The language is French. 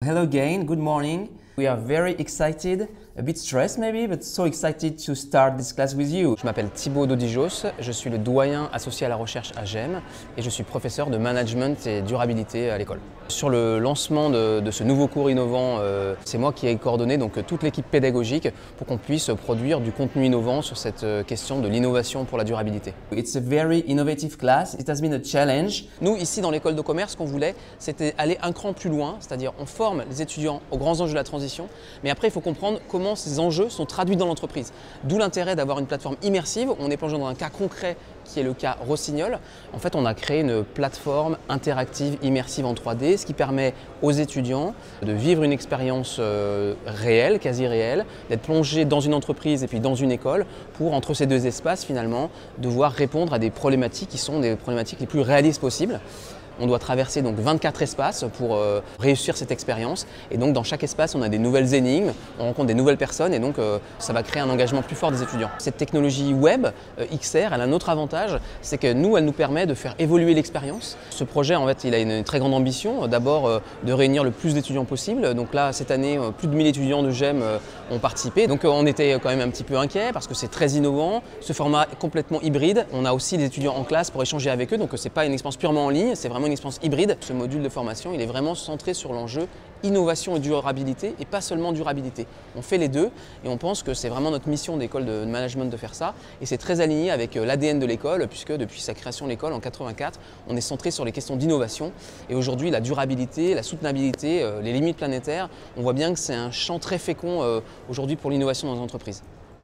Hello again, good morning. We are very excited, a bit stressed maybe, but so excited to start this class with you. Je m'appelle Thibaut Dodijos, je suis le doyen associé à la recherche à GEM et je suis professeur de management et durabilité à l'école. Sur le lancement de ce nouveau cours innovant, c'est moi qui ai coordonné donc toute l'équipe pédagogique pour qu'on puisse produire du contenu innovant sur cette question de l'innovation pour la durabilité. It's a very innovative class, it has been a challenge. Nous, ici dans l'école de commerce, ce qu'on voulait, c'était aller un cran plus loin, c'est-à-dire on forme les étudiants aux grands enjeux de la transition, mais après il faut comprendre comment ces enjeux sont traduits dans l'entreprise. D'où l'intérêt d'avoir une plateforme immersive, on est plongé dans un cas concret qui est le cas Rossignol. En fait, on a créé une plateforme interactive immersive en 3D, ce qui permet aux étudiants de vivre une expérience réelle, quasi réelle, d'être plongé dans une entreprise et puis dans une école pour, entre ces deux espaces, finalement, devoir répondre à des problématiques qui sont des problématiques les plus réalistes possibles. On doit traverser donc 24 espaces pour réussir cette expérience et donc dans chaque espace on a des nouvelles énigmes, on rencontre des nouvelles personnes et donc ça va créer un engagement plus fort des étudiants. Cette technologie web XR, elle a un autre avantage, c'est que nous, elle nous permet de faire évoluer l'expérience. Ce projet en fait il a une très grande ambition, d'abord de réunir le plus d'étudiants possible. Donc là cette année plus de 1000 étudiants de GEM ont participé. Donc on était quand même un petit peu inquiets parce que c'est très innovant, ce format est complètement hybride. On a aussi des étudiants en classe pour échanger avec eux, donc c'est pas une expérience purement en ligne, c'est vraiment une expérience hybride. Ce module de formation, il est vraiment centré sur l'enjeu innovation et durabilité et pas seulement durabilité. On fait les deux et on pense que c'est vraiment notre mission d'école de management de faire ça et c'est très aligné avec l'ADN de l'école puisque depuis sa création de l'école en 84, on est centré sur les questions d'innovation et aujourd'hui la durabilité, la soutenabilité, les limites planétaires, on voit bien que c'est un champ très fécond aujourd'hui pour l'innovation dans les entreprises.